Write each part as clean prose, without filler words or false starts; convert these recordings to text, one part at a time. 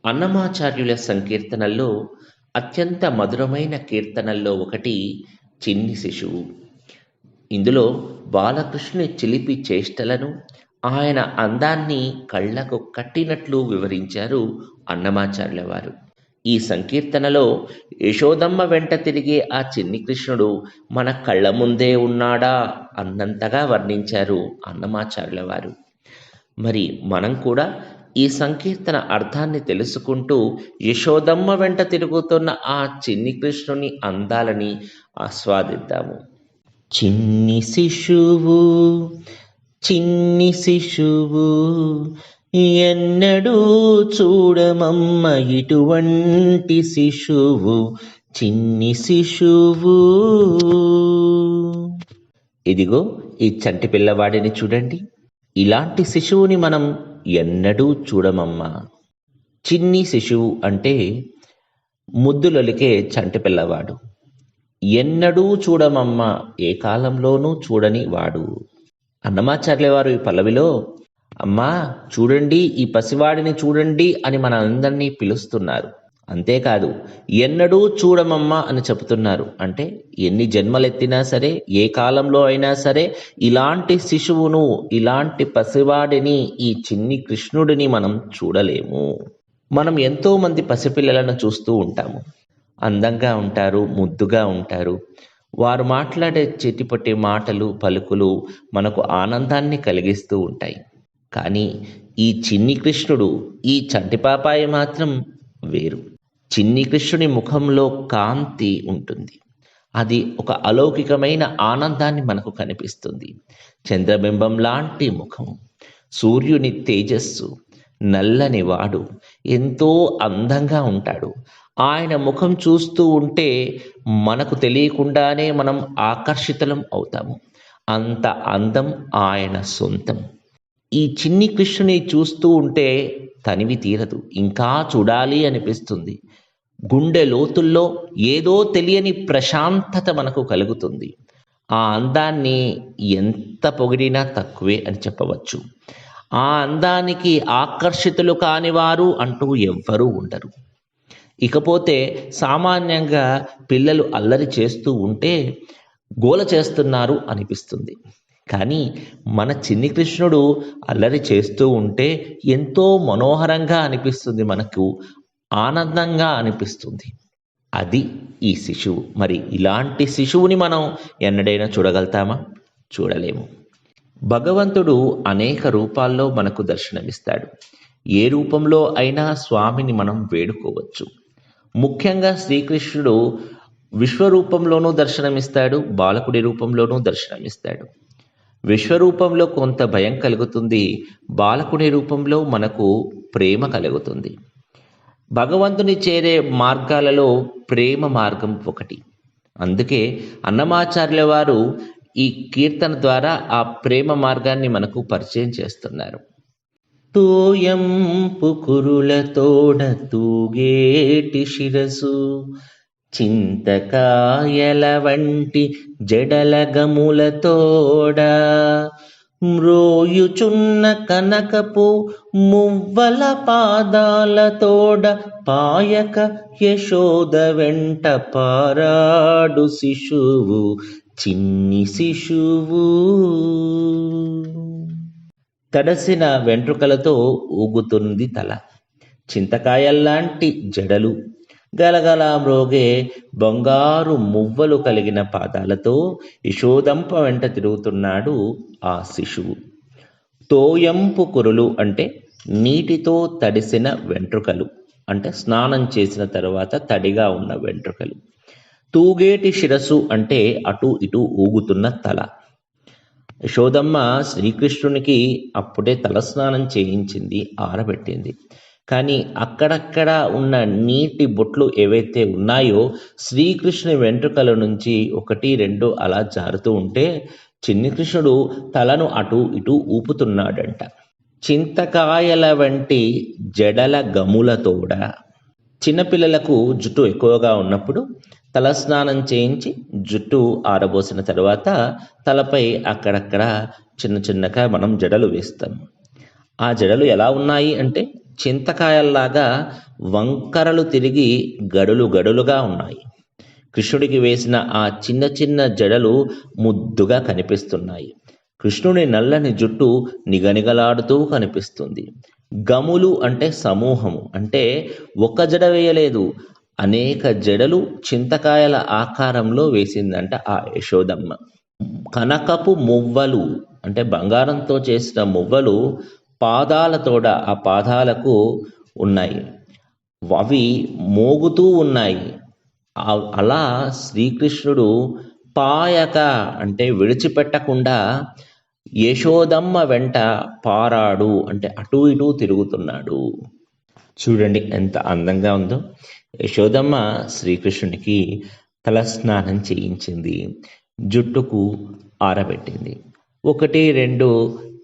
అన్నమాచార్యుల సంకీర్తనల్లో అత్యంత మధురమైన కీర్తనల్లో ఒకటి చిన్ని శిశువు. ఇందులో బాలకృష్ణుని చిలిపి చేష్టలను, ఆయన అందాన్ని కళ్ళకు కట్టినట్లు వివరించారు అన్నమాచార్యుల వారు. ఈ సంకీర్తనలో యశోదమ్మ వెంట తిరిగే ఆ చిన్ని కృష్ణుడు మన కళ్ళ ముందే ఉన్నాడా అన్నంతగా వర్ణించారు అన్నమాచార్యుల వారు. మరి మనం కూడా ఈ సంకీర్తన అర్థాన్ని తెలుసుకుంటూ యశోదమ్మ వెంట తిరుగుతున్న ఆ చిన్ని కృష్ణుని అందాలని ఆస్వాదిద్దాము. చిన్ని శిశువు, చిన్ని శిశువు, ఎన్నడూ చూడమమ్మ ఇటువంటి శిశువు, చిన్ని శిశువు. ఇదిగో ఈ చంటి పిల్లవాడిని చూడండి. ఇలాంటి శిశువుని మనం ఎన్నడూ చూడమమ్మా. చిన్ని శిశువు అంటే ముద్దులొలికే చంటి పిల్లవాడు. ఎన్నడూ చూడమమ్మా, ఏ కాలంలోనూ చూడని వాడు. అన్నమాచార్యుల వారు ఈ పల్లవిలో అమ్మా చూడండి, ఈ పసివాడిని చూడండి అని మన అందరినీ పిలుస్తున్నారు. అంతేకాదు ఎన్నడూ చూడమమ్మా అని చెబుతున్నారు. అంటే ఎన్ని జన్మలెత్తినా సరే, ఏ కాలంలో అయినా సరే ఇలాంటి శిశువును, ఇలాంటి పసివాడిని, ఈ చిన్ని కృష్ణుడిని మనం చూడలేము. మనం ఎంతో మంది పసిపిల్లలను చూస్తూ ఉంటాము. అందంగా ఉంటారు, ముద్దుగా ఉంటారు. వారు మాట్లాడే చిటిపొట్టి మాటలు, పలుకులు మనకు ఆనందాన్ని కలిగిస్తూ ఉంటాయి. కానీ ఈ చిన్ని కృష్ణుడు, ఈ చంటి పాపాయి మాత్రం వేరు. చిన్ని కృష్ణుని ముఖంలో కాంతి ఉంటుంది. అది ఒక అలౌకికమైన ఆనందాన్ని మనకు కనిపిస్తుంది. చంద్రబింబం లాంటి ముఖం, సూర్యుని తేజస్సు, నల్లని వాడు, ఎంతో అందంగా ఉంటాడు. ఆయన ముఖం చూస్తూ ఉంటే మనకు తెలియకుండానే మనం ఆకర్షితులం అవుతాము. అంత అందం ఆయన సొంతం. ఈ చిన్ని కృష్ణుని చూస్తూ ఉంటే తనివి తీరదు, ఇంకా చూడాలి అనిపిస్తుంది. గుండె లోతుల్లో ఏదో తెలియని ప్రశాంతత మనకు కలుగుతుంది. ఆ అందాన్ని ఎంత పొగిడినా తక్కువే అని చెప్పవచ్చు. ఆ అందానికి ఆకర్షితులు కానివారు అంటూ ఎవ్వరూ ఉండరు. ఇకపోతే సామాన్యంగా పిల్లలు అల్లరి చేస్తూ ఉంటే గోల చేస్తున్నారు అనిపిస్తుంది. కానీ మన చిన్ని కృష్ణుడు అల్లరి చేస్తూ ఉంటే ఎంతో మనోహరంగా అనిపిస్తుంది, మనకు ఆనందంగా అనిపిస్తుంది. అది ఈ శిశువు. మరి ఇలాంటి శిశువుని మనం ఎన్నడైనా చూడగలుగుతామా? చూడలేము. భగవంతుడు అనేక రూపాల్లో మనకు దర్శనమిస్తాడు. ఏ రూపంలో అయినా స్వామిని మనం వేడుకోవచ్చు. ముఖ్యంగా శ్రీకృష్ణుడు విశ్వరూపంలోనూ దర్శనమిస్తాడు, బాలకుడి రూపంలోనూ దర్శనమిస్తాడు. విశ్వరూపంలో కొంత భయం కలుగుతుంది, బాలకుడి రూపంలో మనకు ప్రేమ కలుగుతుంది. భగవంతుని చేరే మార్గాలలో ప్రేమ మార్గం ఒకటి. అందుకే అన్నమాచార్యుల వారు ఈ కీర్తన ద్వారా ఆ ప్రేమ మార్గాన్ని మనకు పరిచయం చేస్తున్నారు. తోయంపు కురులతోడ తూగేటి శిరసు, చింతకాయల వంటి జడల గములతోడ, మ్రోయుచున్న కనకపు మువ్వల పాదాలతోడ, పాయక యశోద వెంట పారాడు శిశువు, చిన్ని శిశువు. తడసిన వెంట్రుకలతో ఊగుతుంది తల, చింతకాయల్లాంటి జడలు, గలగల మ్రోగే బంగారు మువ్వలు కలిగిన పాదాలతో యశోదంప వెంట తిరుగుతున్నాడు ఆ శిశువు. తోయంపు కురులు అంటే నీటితో తడిసిన వెంట్రుకలు, అంటే స్నానం చేసిన తర్వాత తడిగా ఉన్న వెంట్రుకలు. తూగేటి శిరస్సు అంటే అటు ఇటు ఊగుతున్న తల. యశోదమ్మ శ్రీకృష్ణునికి అప్పుడే తలస్నానం చేయించింది, ఆరబెట్టింది. కానీ అక్కడక్కడ ఉన్న నీటి బొట్లు ఏవైతే ఉన్నాయో శ్రీకృష్ణుని వెంట్రుకల నుంచి 1, 2 అలా జారుతూ ఉంటే చిన్ని కృష్ణుడు తలను అటు ఇటు ఊపుతున్నాడంట. చింతకాయల వంటి జడల గములతోడ. చిన్నపిల్లలకు జుట్టు ఎక్కువగా ఉన్నప్పుడు తలస్నానం చేయించి జుట్టు ఆరబోసిన తర్వాత తలపై అక్కడక్కడ చిన్నగా మనం జడలు వేస్తాం. ఆ జడలు ఎలా ఉన్నాయి అంటే చింతకాయల్లాగా వంకరలు తిరిగి గడులు గడులుగా ఉన్నాయి. కృష్ణుడికి వేసిన ఆ చిన్న చిన్న జడలు ముద్దుగా కనిపిస్తున్నాయి. కృష్ణుడి నల్లని జుట్టు నిగనిగలాడుతూ కనిపిస్తుంది. గములు అంటే సమూహము, అంటే ఒక జడ వేయలేదు, అనేక జడలు చింతకాయల ఆకారంలో వేసిందంట ఆ యశోదమ్మ. కనకపు మువ్వలు అంటే బంగారంతో చేసిన మువ్వలు పాదాలతోడ ఆ పాదాలకు ఉన్నాయి. అవి మోగుతూ ఉన్నాయి. అలా శ్రీకృష్ణుడు పాయక అంటే విడిచిపెట్టకుండా యశోదమ్మ వెంట పారాడు అంటే అటూ ఇటూ తిరుగుతున్నాడు. చూడండి ఎంత అందంగా ఉందో. యశోదమ్మ శ్రీకృష్ణునికి తలస్నానం చేయించింది, జుట్టుకు ఆరబెట్టింది. 1-2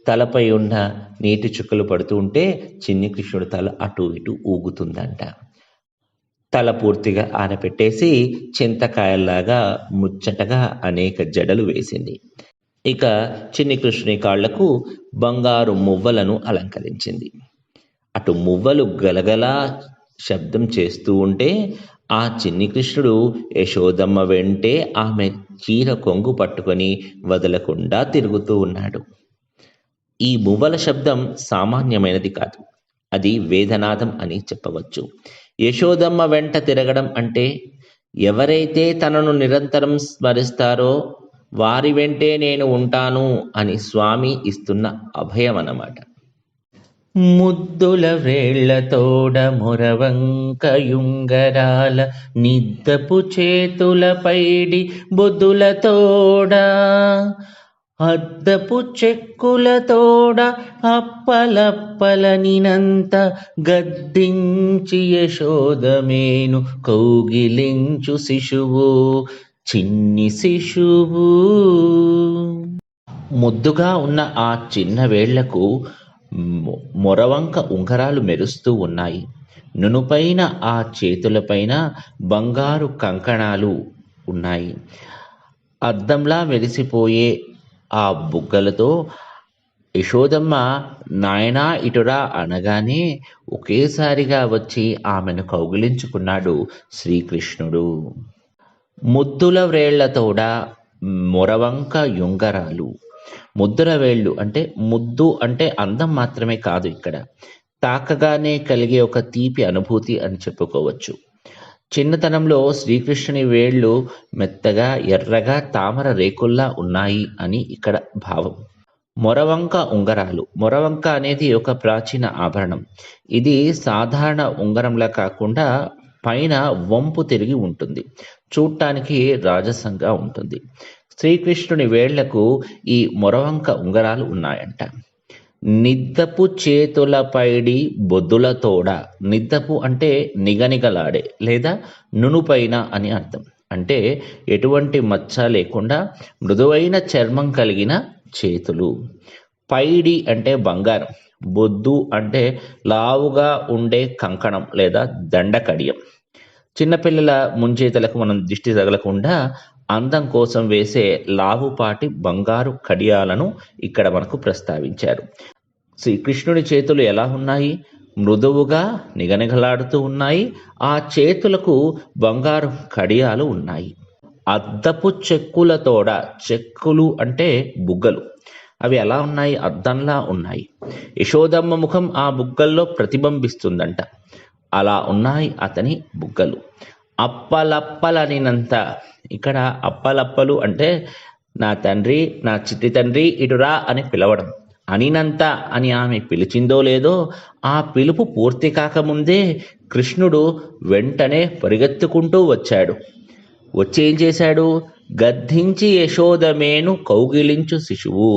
తలపై ఉన్న నీటి చుక్కలు పడుతూ ఉంటే చిన్ని కృష్ణుడు తల అటు ఇటు ఊగుతుందంట. తల పూర్తిగా ఆరబెట్టేసి చింతకాయల్లాగా ముచ్చటగా అనేక జడలు వేసింది. ఇక చిన్ని కృష్ణుని కాళ్లకు బంగారు మువ్వలను అలంకరించింది. అటు మువ్వలు గలగలా శబ్దం చేస్తూ ఉంటే ఆ చిన్ని కృష్ణుడు యశోదమ్మ వెంటే ఆమె చీర కొంగు పట్టుకొని వదలకుండా తిరుగుతూ ఉన్నాడు. ఈ మువ్వల శబ్దం సామాన్యమైనది కాదు, అది వేదనాదం అని చెప్పవచ్చు. యశోదమ్మ వెంట తిరగడం అంటే ఎవరైతే తనను నిరంతరం స్మరిస్తారో వారి వెంటే నేను ఉంటాను అని స్వామి ఇస్తున్న అభయం అన్నమాట. ముద్దుల వ్రేళ్లతోడ మురవంకయుంగరాల నిద్దపు చేతుల పైడి బొద్దులతోడ అద్దపు చెక్కులతోడ అప్పలప్పలనినంత గద్దించి యశోదమేను కౌగిలించు శిశువు చిన్ని శిశువు. ముద్దుగా ఉన్న ఆ చిన్న వేళ్లకు మొరవంక ఉంగరాలు మెరుస్తూ ఉన్నాయి. నునుపైన ఆ చేతులపైన బంగారు కంకణాలు ఉన్నాయి. అద్దంలా మెరిసిపోయే ఆ బుగ్గలతో యశోదమ్మ నాయనా ఇటురా అనగానే ఒకేసారిగా వచ్చి ఆమెను కౌగిలించుకున్నాడు శ్రీకృష్ణుడు. ముద్దుల వ్రేళ్లతోడ మొరవంక యుంగరాలు. ముద్దుల వేళ్ళు అంటే ముద్దు అంటే అందం మాత్రమే కాదు, ఇక్కడ తాకగానే కలిగే ఒక తీపి అనుభూతి అని చెప్పుకోవచ్చు. చిన్నతనంలో శ్రీకృష్ణుని వేళ్ళు మెత్తగా ఎర్రగా తామర రేకుల్లా ఉన్నాయి అని ఇక్కడ భావం. మొరవంక ఉంగరాలు. మొరవంక అనేది ఒక ప్రాచీన ఆభరణం. ఇది సాధారణ ఉంగరంలా కాకుండా పైన వంపు తిరిగి ఉంటుంది, చూడటానికి రాజసంగా ఉంటుంది. శ్రీకృష్ణుని వేళ్లకు ఈ మొరవంక ఉంగరాలు ఉన్నాయంట. నిద్దపు చేతుల పైడి బొద్దులతోడ. నిద్దపు అంటే నిగనిగలాడే లేదా నునుపైన అని అర్థం. అంటే ఎటువంటి మచ్చ లేకుండా మృదువైన చర్మం కలిగిన చేతులు. పైడి అంటే బంగారం. బొద్దు అంటే లావుగా ఉండే కంకణం లేదా దండకడియం. చిన్నపిల్లల ముంచేతలకు మనం దిష్టి తగలకుండా అందం కోసం వేసే లావుపాటి బంగారు కడియాలను ఇక్కడ మనకు ప్రస్తావించారు. శ్రీకృష్ణుడి చేతులు ఎలా ఉన్నాయి? మృదువుగా నిగనిగలాడుతూ ఉన్నాయి. ఆ చేతులకు బంగారు కడియాలు ఉన్నాయి. అద్దపు చెక్కులతోడ. చెక్కులు అంటే బుగ్గలు. అవి ఎలా ఉన్నాయి? అద్దంలా ఉన్నాయి. యశోదమ్మ ముఖం ఆ బుగ్గల్లో ప్రతిబింబిస్తుందంట. అలా ఉన్నాయి అతని బుగ్గలు. అప్పలప్పలనినంత. ఇక్కడ అప్పలప్పలు అంటే నా తండ్రి, నా చిట్టి తండ్రి ఇటురా అని పిలవడం. అనినంత అని ఆమె పిలిచిందో లేదో ఆ పిలుపు పూర్తి కాకముందే కృష్ణుడు వెంటనే పరిగెత్తుకుంటూ వచ్చాడు. వచ్చి ఏం చేశాడు? గద్దించి యశోదమేను కౌగిలించు శిశువు.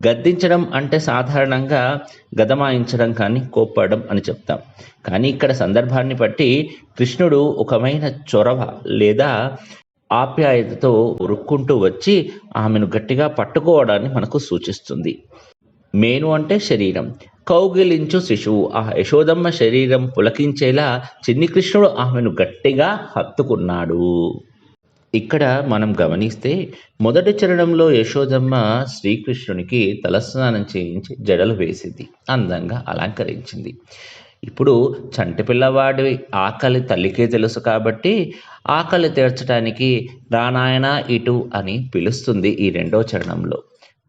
గద్దించడం అంటే సాధారణంగా గదమాయించడం కానీ కోప్పడం అని చెప్తాం. కానీ ఇక్కడ సందర్భాన్ని బట్టి కృష్ణుడు ఒకమైన చొరవ లేదా ఆప్యాయతతో ఉరుక్కుంటూ వచ్చి ఆమెను గట్టిగా పట్టుకోవడాన్ని మనకు సూచిస్తుంది. మేను అంటే శరీరం. కౌగిలించు శిశువు. ఆ యశోదమ్మ శరీరం పులకించేలా చిన్ని కృష్ణుడు ఆమెను గట్టిగా హత్తుకున్నాడు. ఇక్కడ మనం గమనిస్తే మొదటి చరణంలో యశోదమ్మ శ్రీకృష్ణునికి తలస్నానం చేయించి జడలు వేసింది, అందంగా అలంకరించింది. ఇప్పుడు చంటి పిల్లవాడి ఆకలి తల్లికే తెలుసు కాబట్టి ఆకలి తీర్చడానికి రానాయన ఇటు అని పిలుస్తుంది ఈ రెండో చరణంలో.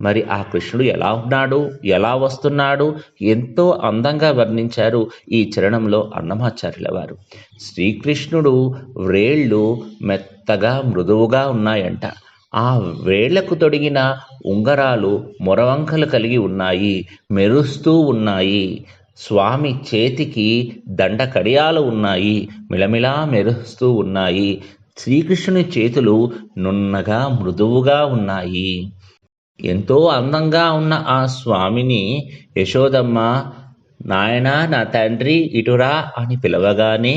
మరి ఆ కృష్ణుడు ఎలా ఉన్నాడు, ఎలా వస్తున్నాడు, ఎంతో అందంగా వర్ణించారు ఈ చరణంలో అన్నమాచార్యుల వారు. శ్రీకృష్ణుడు వ్రేళ్ళు మెత్తగా మృదువుగా ఉన్నాయంట. ఆ వేళ్లకు తొడిగిన ఉంగరాలు మొరవంకలు కలిగి ఉన్నాయి, మెరుస్తూ ఉన్నాయి. స్వామి చేతికి దండ కడియాలు ఉన్నాయి, మిలమిలా మెరుస్తూ ఉన్నాయి. శ్రీకృష్ణుని చేతులు నున్నగా మృదువుగా ఉన్నాయి. ఎంతో అందంగా ఉన్న ఆ స్వామిని యశోదమ్మ నాయనా నా తండ్రి ఇటురా అని పిలవగానే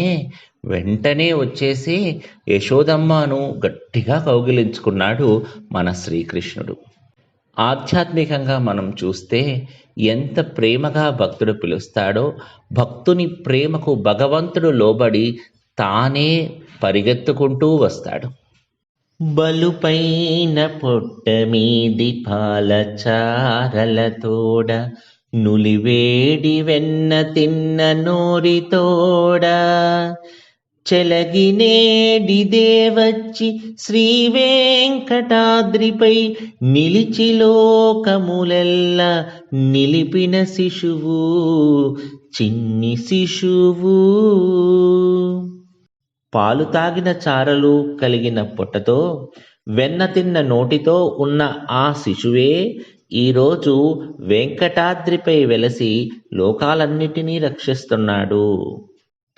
వెంటనే వచ్చేసి యశోదమ్మను గట్టిగా కౌగిలించుకున్నాడు మన శ్రీకృష్ణుడు. ఆధ్యాత్మికంగా మనం చూస్తే ఎంత ప్రేమగా భక్తుడు పిలుస్తాడో, భక్తుని ప్రేమకు భగవంతుడు లోబడి తానే పరిగెత్తుకుంటూ వస్తాడు. బలుపైన పొట్ట మీది పాలచారలతోడ, నులివేడి వెన్న తిన్న నోరితోడ, చెలగినేడిదే వచ్చి శ్రీ వెంకటాద్రిపై నిలిచి లోకములెల్ల నిలిపిన శిశువు, చిన్ని శిశువు. పాలు తాగిన చారలు కలిగిన పొట్టతో, వెన్న తిన్న నోటితో ఉన్న ఆ శిశువే ఈరోజు వెంకటాద్రిపై వెలసి లోకాలన్నిటినీ రక్షిస్తున్నాడు.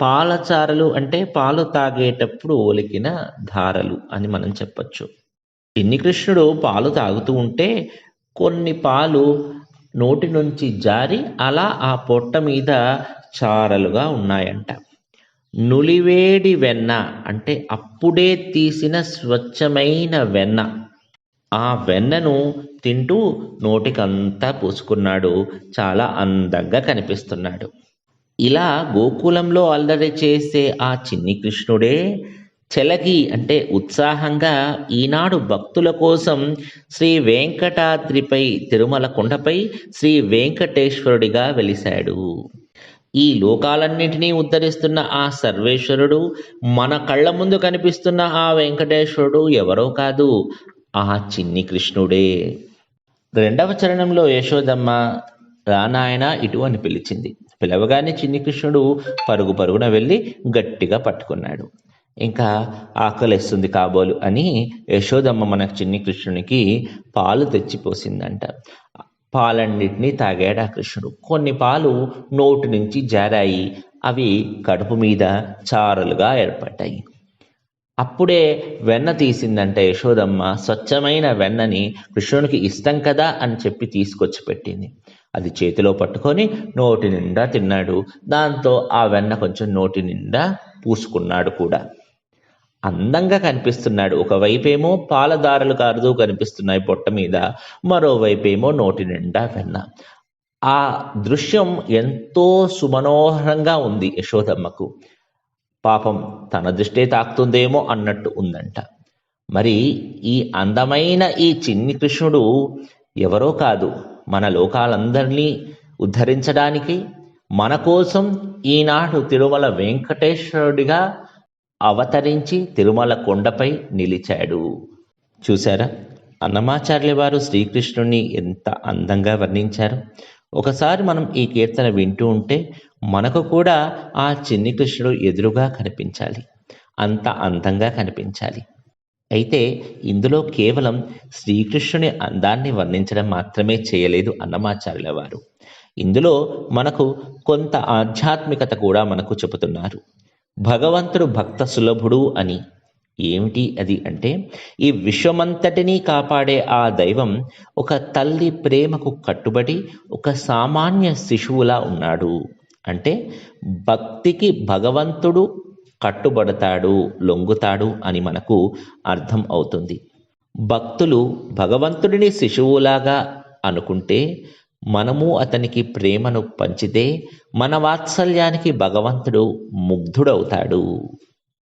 పాలచారలు అంటే పాలు తాగేటప్పుడు ఒలికిన ధారలు అని మనం చెప్పచ్చు. చిన్ని కృష్ణుడు పాలు తాగుతూ ఉంటే కొన్ని పాలు నోటి నుంచి జారి అలా ఆ పొట్ట మీద చారలుగా ఉన్నాయంట. నులివేడి వెన్న అంటే అప్పుడే తీసిన స్వచ్ఛమైన వెన్న. ఆ వెన్నను తింటూ నోటికంతా పూసుకున్నాడు, చాలా అందంగా కనిపిస్తున్నాడు. ఇలా గోకులంలో అల్లరి చేసే ఆ చిన్ని కృష్ణుడే చెలగి అంటే ఉత్సాహంగా ఈనాడు భక్తుల కోసం శ్రీ వెంకటాద్రిపై, తిరుమల కొండపై శ్రీ వెంకటేశ్వరుడిగా వెలిశాడు. ఈ లోకాలన్నింటినీ ఉద్ధరిస్తున్న ఆ సర్వేశ్వరుడు, మన కళ్ళ ముందు కనిపిస్తున్న ఆ వెంకటేశ్వరుడు ఎవరో కాదు, ఆ చిన్ని కృష్ణుడే. రెండవ చరణంలో యశోదమ్మ రానాయన ఇటు అని పిలిచింది. పిలవగానే చిన్ని కృష్ణుడు పరుగు పరుగున వెళ్ళి గట్టిగా పట్టుకున్నాడు. ఇంకా ఆకలిస్తుంది కాబోలు అని యశోదమ్మ మన చిన్ని కృష్ణునికి పాలు తెచ్చిపోసిందంట. పాలన్నిటినీ తాగాడు ఆ కృష్ణుడు. కొన్ని పాలు నోటి నుంచి జారాయి, అవి కడుపు మీద చారలుగా ఏర్పడ్డాయి. అప్పుడే వెన్న తీసిందంట యశోదమ్మ. స్వచ్ఛమైన వెన్నని కృష్ణునికి ఇష్టం కదా అని చెప్పి తీసుకొచ్చి పెట్టింది. అది చేతిలో పట్టుకొని నోటి నిండా తిన్నాడు. దాంతో ఆ వెన్న కొంచెం నోటి నిండా పూసుకున్నాడు కూడా. అందంగా కనిపిస్తున్నాడు. ఒకవైపేమో పాలదారలు కారుతూ కనిపిస్తున్నాయి పొట్ట మీద, మరోవైపేమో నోటి నిండా వెన్న. ఆ దృశ్యం ఎంతో సుమనోహరంగా ఉంది యశోదమ్మకు. పాపం తన దృష్టే తాకుతుందేమో అన్నట్టు ఉందంట. మరి ఈ అందమైన ఈ చిన్ని కృష్ణుడు ఎవరో కాదు, మన లోకాలందరినీ ఉద్ధరించడానికి మన కోసం ఈనాడు తిరుమల వెంకటేశ్వరుడిగా అవతరించి తిరుమల కొండపై నిలిచాడు. చూసారా, అన్నమాచార్యుల వారు శ్రీకృష్ణుడిని ఎంత అందంగా వర్ణించారు. ఒకసారి మనం ఈ కీర్తన వింటూ ఉంటే మనకు కూడా ఆ చిన్ని కృష్ణుడు ఎదురుగా కనిపించాలి, అంత అందంగా కనిపించాలి. అయితే ఇందులో కేవలం శ్రీకృష్ణుని అందాన్ని వర్ణించడం మాత్రమే చేయలేదు అన్నమాచార్యుల వారు. ఇందులో మనకు కొంత ఆధ్యాత్మికత కూడా మనకు చెబుతున్నారు. భగవంతుడు భక్త సులభుడు అని. ఏమిటి అది అంటే, ఈ విశ్వమంతటినీ కాపాడే ఆ దైవం ఒక తల్లి ప్రేమకు కట్టుబడి ఒక సామాన్య శిశువులా ఉన్నాడు. అంటే భక్తికి భగవంతుడు కట్టుబడతాడు, లొంగుతాడు అని మనకు అర్థం అవుతుంది. భక్తులు భగవంతుడిని శిశువులాగా అనుకుంటే, మనము అతనికి ప్రేమను పంచితే మన వాత్సల్యానికి భగవంతుడు ముగ్ధుడవుతాడు.